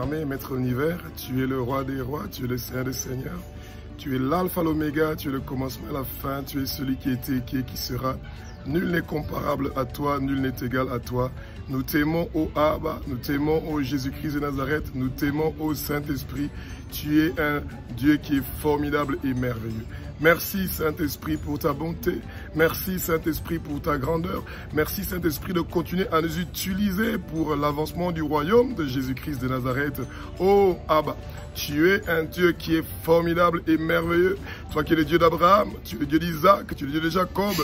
armées, maître de l'univers, tu es le roi des rois, tu es le Seigneur des seigneurs, tu es l'alpha, l'oméga, tu es le commencement et la fin, tu es celui qui était, qui est, qui sera. Nul n'est comparable à toi, nul n'est égal à toi. Nous t'aimons, ô Abba, nous t'aimons, ô Jésus-Christ de Nazareth, nous t'aimons, ô Saint-Esprit. Tu es un Dieu qui est formidable et merveilleux. Merci Saint-Esprit pour ta bonté. Merci Saint-Esprit pour ta grandeur. Merci Saint-Esprit de continuer à nous utiliser pour l'avancement du royaume de Jésus-Christ de Nazareth. Oh Abba, tu es un Dieu qui est formidable et merveilleux. Toi qui es le Dieu d'Abraham, tu es le Dieu d'Isaac, tu es le Dieu de Jacob.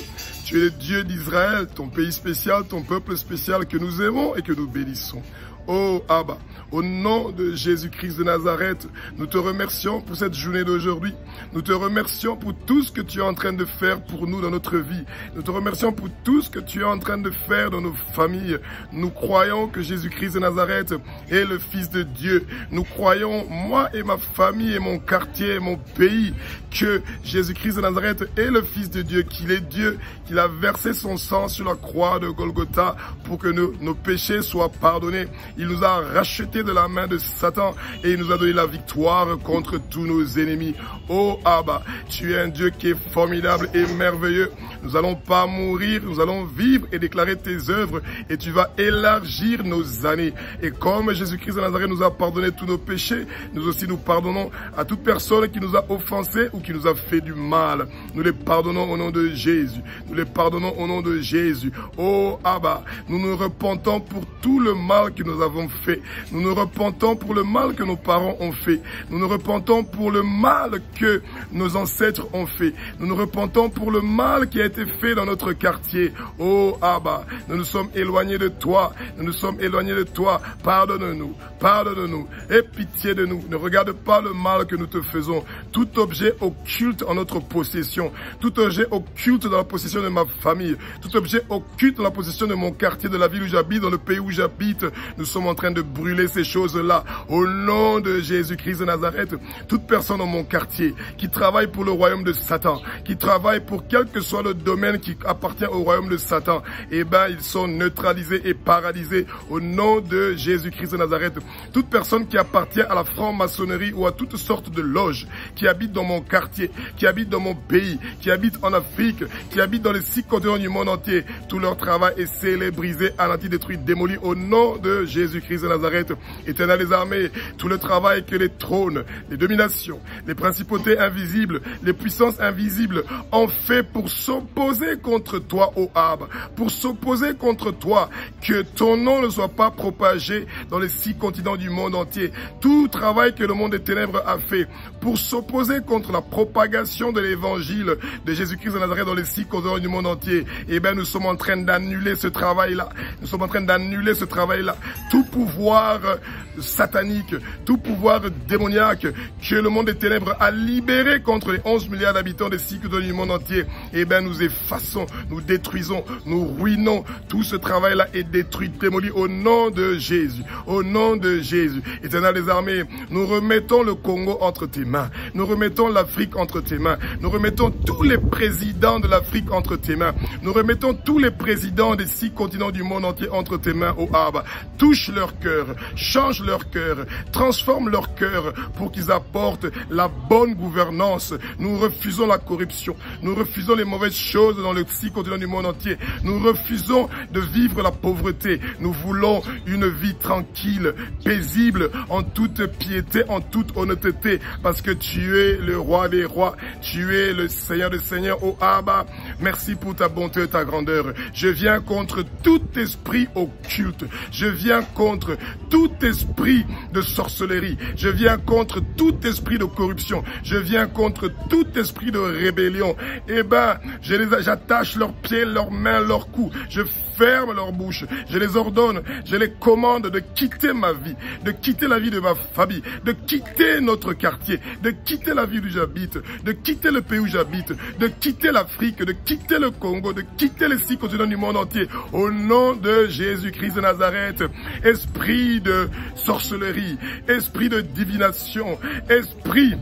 Tu es le Dieu d'Israël, ton pays spécial, ton peuple spécial que nous aimons et que nous bénissons. Oh Abba, au nom de Jésus-Christ de Nazareth, nous te remercions pour cette journée d'aujourd'hui. Nous te remercions pour tout ce que tu es en train de faire pour nous dans notre vie. Nous te remercions pour tout ce que tu es en train de faire dans nos familles. Nous croyons que Jésus-Christ de Nazareth est le Fils de Dieu. Nous croyons, moi et ma famille et mon quartier et mon pays, que Jésus-Christ de Nazareth est le Fils de Dieu, qu'il est Dieu, qu'il a versé son sang sur la croix de Golgotha pour que nos péchés soient pardonnés. Il nous a rachetés de la main de Satan et il nous a donné la victoire contre tous nos ennemis. Oh Abba, tu es un Dieu qui est formidable et merveilleux. Nous n'allons pas mourir, nous allons vivre et déclarer tes œuvres et tu vas élargir nos années. Et comme Jésus-Christ de Nazareth nous a pardonné tous nos péchés, nous aussi nous pardonnons à toute personne qui nous a offensés ou qui nous a fait du mal. Nous les pardonnons au nom de Jésus. Nous les pardonnons au nom de Jésus. Oh Abba, nous nous repentons pour tout le mal que nous avons fait. Nous nous repentons pour le mal que nos parents ont fait. Nous nous repentons pour le mal que nos ancêtres ont fait. Nous nous repentons pour le mal qui a été fait dans notre quartier. Oh Abba, nous nous sommes éloignés de toi. Nous nous sommes éloignés de toi. Pardonne-nous. Pardonne-nous. Aie pitié de nous. Ne regarde pas le mal que nous te faisons. Tout objet occulte en notre possession. Tout objet occulte dans la possession de ma famille. Tout objet occulte dans la possession de mon quartier, de la ville où j'habite, dans le pays où j'habite. Nous sommes en train de brûler ces choses-là. Au nom de Jésus-Christ de Nazareth, toute personne dans mon quartier qui travaille pour le royaume de Satan, qui travaille pour quel que soit le domaine qui appartient au royaume de Satan, eh ben, ils sont neutralisés et paralysés au nom de Jésus-Christ de Nazareth. Toute personne qui appartient à la franc-maçonnerie ou à toutes sortes de loges, qui habite dans mon quartier, qui habite dans mon pays, qui habite en Afrique, qui habite dans les 6 continents du monde entier, tout leur travail est scellé, brisé, anéanti, détruit, démoli au nom de Jésus-Christ de Nazareth. Éternel des armées, tout le travail que les trônes, les dominations, les principautés invisibles, les puissances invisibles ont fait pour s'opposer contre toi, ô Abba, pour s'opposer contre toi, que ton nom ne soit pas propagé dans les 6 continents du monde entier. Tout travail que le monde des ténèbres a fait pour s'opposer contre la propagation de l'évangile de Jésus-Christ de Nazareth dans les 6 continents du monde entier, eh bien, nous sommes en train d'annuler ce travail-là. Nous sommes en train d'annuler ce travail-là. Tout pouvoir satanique, tout pouvoir démoniaque que le monde des ténèbres a libéré contre les 11 milliards d'habitants des 6 continents du monde entier, eh bien, nous effaçons, nous détruisons, nous ruinons. Tout ce travail-là est détruit, démoli au nom de Jésus. Au nom de Jésus. Éternel des armées, nous remettons le Congo entre tes mains. Nous remettons l'Afrique entre tes mains. Nous remettons tous les présidents de l'Afrique entre tes mains. Nous remettons tous les présidents des 6 continents du monde entier entre tes mains, ô Abba. Touche leur cœur, change leur cœur, transforme leur cœur pour qu'ils apportent la bonne gouvernance. Nous refusons la corruption. Nous refusons les mauvaises choses dans les 6 continents du monde entier. Nous refusons de vivre la pauvreté. Nous voulons une vie tranquille, paisible, en toute piété, en toute honnêteté, parce que tu es le roi des rois, tu es le Seigneur des seigneurs, ô Abba. Merci pour ta bonté et ta grandeur. Je viens contre tout esprit occulte. Je viens contre tout esprit de sorcellerie. Je viens contre tout esprit de corruption. Je viens contre tout esprit de rébellion. Eh ben, j'attache leurs pieds, leurs mains, leurs cous. Je ferme leur bouche. Je les ordonne, je les commande de quitter ma vie, de quitter la vie de ma famille, de quitter notre quartier, de quitter la ville où j'habite, de quitter le pays où j'habite, de quitter l'Afrique, de quitter le Congo, de quitter les 6 continents du monde entier. Au nom de Jésus-Christ de Nazareth, esprit de sorcellerie, esprit de divination, esprit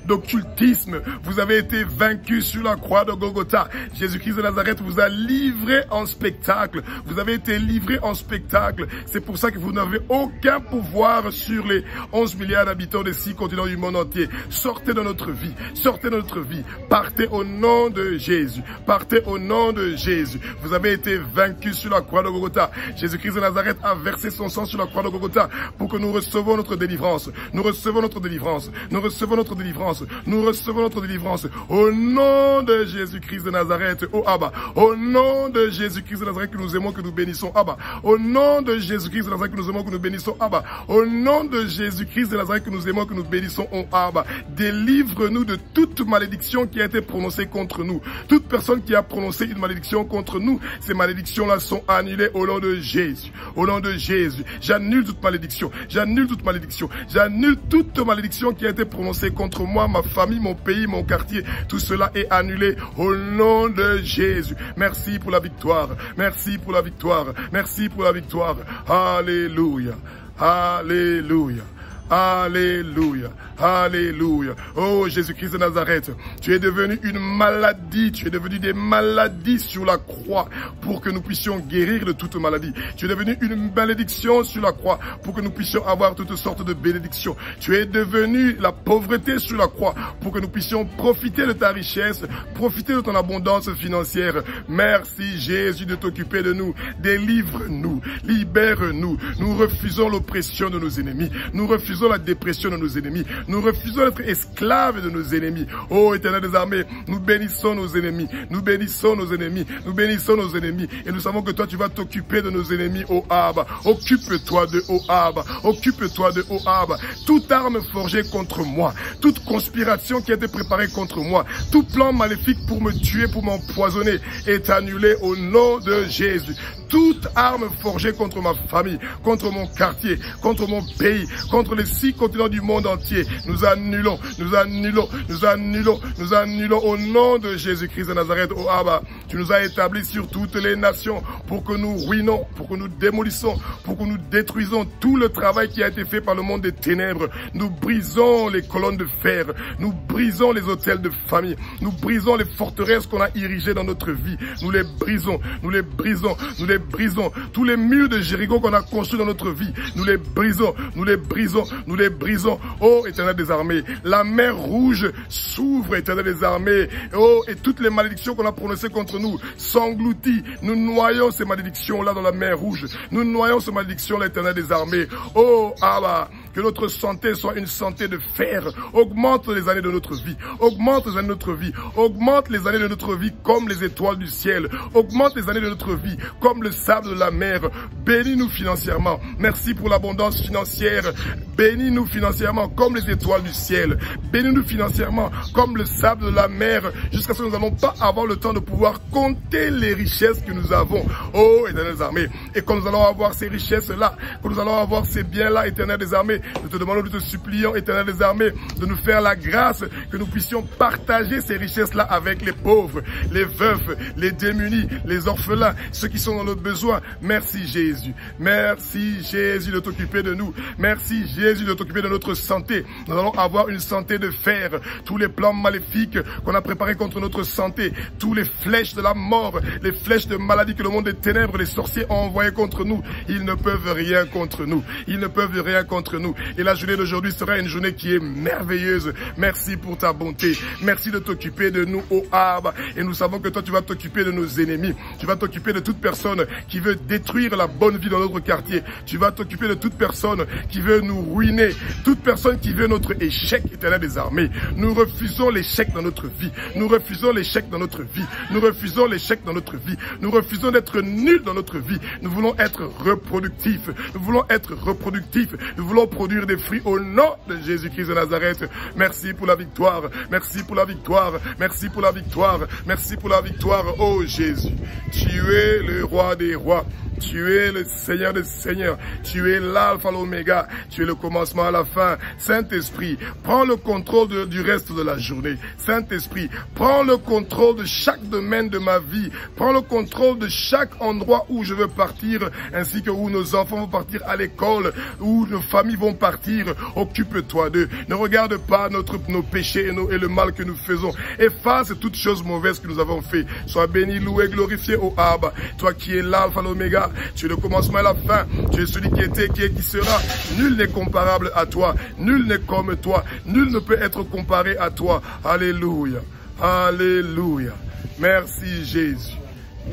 d'occultisme. Vous avez été vaincu sur la croix de Golgotha. Jésus-Christ de Nazareth vous a livré en spectacle. Vous avez été livré en spectacle. C'est pour ça que vous n'avez aucun pouvoir sur les 11 milliards d'habitants des 6 continents du monde entier. Sortez de notre vie. Sortez de notre vie. Partez au nom de Jésus. Partez au nom de Jésus. Vous avez été vaincu sur la croix de Golgotha. Jésus-Christ de Nazareth a versé son sang sur la croix de Golgotha pour que nous recevons notre délivrance. Nous recevons notre délivrance. Nous recevons notre délivrance. Nous recevons notre délivrance. Au nom de Jésus-Christ de Nazareth, oh Abba. Au nom de Jésus-Christ de Nazareth que nous aimons, que nous bénissons, Abba. Au nom de Jésus-Christ de Nazareth que nous aimons, que nous bénissons, Abba. Au nom de Jésus-Christ de Nazareth que nous aimons, que nous bénissons, oh Abba. Délivre-nous de toute malédiction qui a été prononcée contre nous. Toute personne qui a prononcé une malédiction contre nous, ces malédictions-là sont annulées au nom de Jésus. Au nom de Jésus. J'annule toute malédiction. J'annule toute malédiction. J'annule toute malédiction qui a été prononcée contre moi, ma famille, mon pays, mon quartier. Tout cela est annulé au nom de Jésus. Merci pour la victoire. Merci pour la victoire. Merci pour la victoire. Alléluia. Alléluia. Alléluia, alléluia. Oh Jésus-Christ de Nazareth, tu es devenu une maladie, tu es devenu des maladies sur la croix pour que nous puissions guérir de toute maladie. Tu es devenu une malédiction sur la croix pour que nous puissions avoir toutes sortes de bénédictions. Tu es devenu la pauvreté sur la croix pour que nous puissions profiter de ta richesse, profiter de ton abondance financière. Merci Jésus de t'occuper de nous. Délivre-nous, libère-nous. Nous refusons l'oppression de nos ennemis. Nous refusons la dépression de nos ennemis. Nous refusons d'être esclaves de nos ennemis. Oh Éternel des armées, nous bénissons nos ennemis. Nous bénissons nos ennemis. Nous bénissons nos ennemis. Et nous savons que toi, tu vas t'occuper de nos ennemis, oh Abba. Occupe-toi de oh Abba. Occupe-toi de oh Abba. Toute arme forgée contre moi, toute conspiration qui a été préparée contre moi, tout plan maléfique pour me tuer, pour m'empoisonner, est annulé au nom de Jésus. Toute arme forgée contre ma famille, contre mon quartier, contre mon pays, contre les 6 continents du monde entier, nous annulons, nous annulons, nous annulons, nous annulons au nom de Jésus-Christ de Nazareth, oh Abba. Tu nous as établis sur toutes les nations pour que nous ruinons, pour que nous démolissons, pour que nous détruisons tout le travail qui a été fait par le monde des ténèbres. Nous brisons les colonnes de fer, nous brisons les hôtels de famille, nous brisons les forteresses qu'on a érigées dans notre vie. Nous les brisons, nous les brisons, nous les brisons. Tous les murs de Jéricho qu'on a construits dans notre vie, nous les brisons, nous les brisons, nous les brisons. Oh Éternel des armées, la mer rouge s'ouvre, Éternel des armées. Oh, et toutes les malédictions qu'on a prononcées contre nous s'engloutit. Nous noyons ces malédictions-là dans la mer rouge. Nous noyons ces malédictions-là, Éternel des armées. Oh Abba, que notre santé soit une santé de fer. Augmente les années de notre vie. Augmente les années de notre vie. Augmente les années de notre vie comme les étoiles du ciel. Augmente les années de notre vie comme le sable de la mer. Bénis-nous financièrement. Merci pour l'abondance financière. Bénis-nous financièrement comme les étoiles du ciel. Bénis-nous financièrement comme le sable de la mer, jusqu'à ce que nous n'allons pas avoir le temps de pouvoir compter les richesses que nous avons. Oh, Éternel des armées. Et quand nous allons avoir ces richesses-là, quand nous allons avoir ces biens-là, Éternel des armées, nous te demandons, nous te supplions, Éternel des armées, de nous faire la grâce que nous puissions partager ces richesses-là avec les pauvres, les veufs, les démunis, les orphelins, ceux qui sont dans le besoin. Merci Jésus. Merci Jésus de t'occuper de nous. Merci Jésus de t'occuper de notre santé. Nous allons avoir une santé de fer. Tous les plans maléfiques qu'on a préparés contre notre santé, tous les flèches de la mort, les flèches de maladie que le monde des ténèbres, les sorciers ont envoyées contre nous, ils ne peuvent rien contre nous. Ils ne peuvent rien contre nous. Et la journée d'aujourd'hui sera une journée qui est merveilleuse. Merci pour ta bonté. Merci de t'occuper de nous, oh Abba. Et nous savons que toi, tu vas t'occuper de nos ennemis. Tu vas t'occuper de toute personne qui veut détruire la bonne vie dans notre quartier. Tu vas t'occuper de toute personne qui veut nous ruiner. Toute personne qui veut notre échec, Éternel des armées. Nous refusons l'échec dans notre vie. Nous refusons l'échec dans notre vie. Nous refusons l'échec dans notre vie. Nous refusons d'être nuls dans notre vie. Nous voulons être reproductifs. Nous voulons être reproductifs. Nous voulons produire des fruits au nom de Jésus-Christ de Nazareth. Merci pour la victoire. Merci pour la victoire. Merci pour la victoire. Merci pour la victoire. Oh Jésus, tu es le roi des rois. Tu es le Seigneur des Seigneurs. Tu es l'alpha, l'oméga. Tu es le commencement à la fin. Saint-Esprit, prends le contrôle du reste de la journée. Saint-Esprit, prends le contrôle de chaque domaine de ma vie. Prends le contrôle de chaque endroit où je veux partir, ainsi que où nos enfants vont partir à l'école, où nos familles vont vont partir, occupe-toi d'eux. Ne regarde pas nos péchés et le mal que nous faisons. Efface toutes choses mauvaises que nous avons fait. Sois béni, loué, glorifié, ô Abba. Toi qui es l'alpha, l'oméga, tu es le commencement et la fin. Tu es celui qui était, qui est, qui sera. Nul n'est comparable à toi. Nul n'est comme toi. Nul ne peut être comparé à toi. Alléluia. Alléluia. Merci Jésus.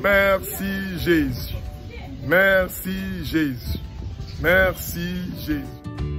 Merci Jésus. Merci Jésus. Merci Jésus.